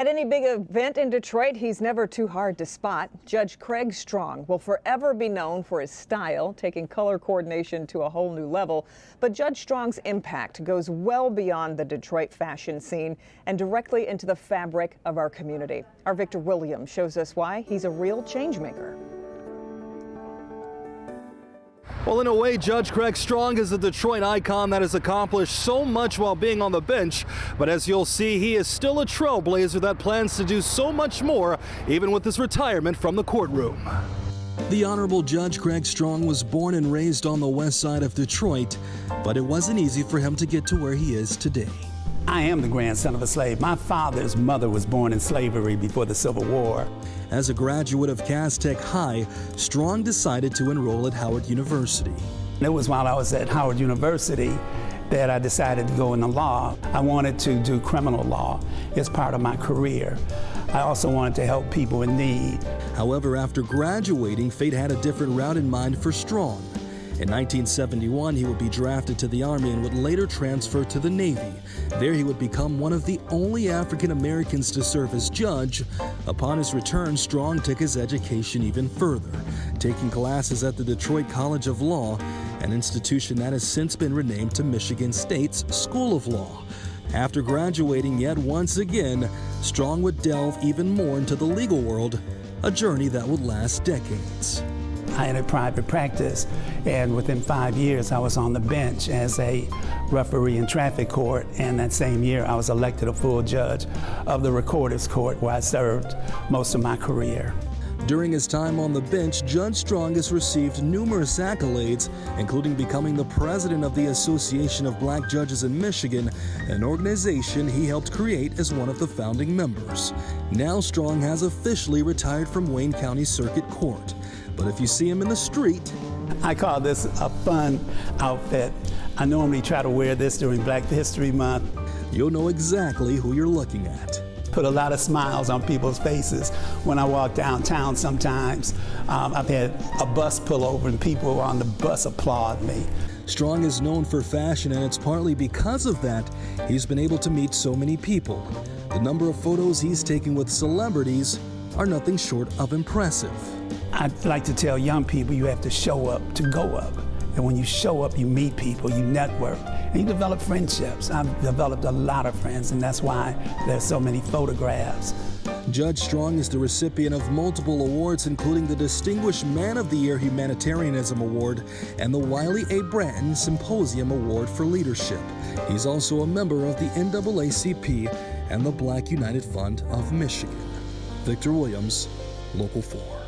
At any big event in Detroit, he's never too hard to spot. Judge Craig Strong will forever be known for his style, taking color coordination to a whole new level. But Judge Strong's impact goes well beyond the Detroit fashion scene and directly into the fabric of our community. Our Victor Williams shows us why he's a real changemaker. Well, in a way, Judge Craig Strong is a Detroit icon that has accomplished so much while being on the bench. But as you'll see, he is still a trailblazer that plans to do so much more, even with his retirement from the courtroom. The Honorable Judge Craig Strong was born and raised on the west side of Detroit, but it wasn't easy for him to get to where he is today. I am the grandson of a slave. My father's mother was born in slavery before the Civil War. As a graduate of Cass Tech High, Strong decided to enroll at Howard University. It was while I was at Howard University that I decided to go into law. I wanted to do criminal law as part of my career. I also wanted to help people in need. However, after graduating, fate had a different route in mind for Strong. In 1971, he would be drafted to the Army and would later transfer to the Navy. There he would become one of the only African Americans to serve as judge. Upon his return, Strong took his education even further, taking classes at the Detroit College of Law, an institution that has since been renamed to Michigan State's School of Law. After graduating yet once again, Strong would delve even more into the legal world, a journey that would last decades. I had a private practice, and within 5 years I was on the bench as a referee in traffic court, and that same year I was elected a full judge of the Recorder's Court, where I served most of my career. During his time on the bench, Judge Strong has received numerous accolades, including becoming the president of the Association of Black Judges in Michigan, an organization he helped create as one of the founding members. Now Strong has officially retired from Wayne County Circuit Court. But if you see him in the street, I call this a fun outfit. I normally try to wear this during Black History Month. You'll know exactly who you're looking at. Put a lot of smiles on people's faces when I walk downtown sometimes. I've had a bus pull over and people on the bus applaud me. Strong is known for fashion, and it's partly because of that he's been able to meet so many people. The number of photos he's taken with celebrities are nothing short of impressive. I'd like to tell young people you have to show up to go up. And when you show up, you meet people, you network, and you develop friendships. I've developed a lot of friends, and that's why there's so many photographs. Judge Strong is the recipient of multiple awards, including the Distinguished Man of the Year Humanitarianism Award and the Wiley A. Bratton Symposium Award for Leadership. He's also a member of the NAACP and the Black United Fund of Michigan. Victor Williams, Local 4.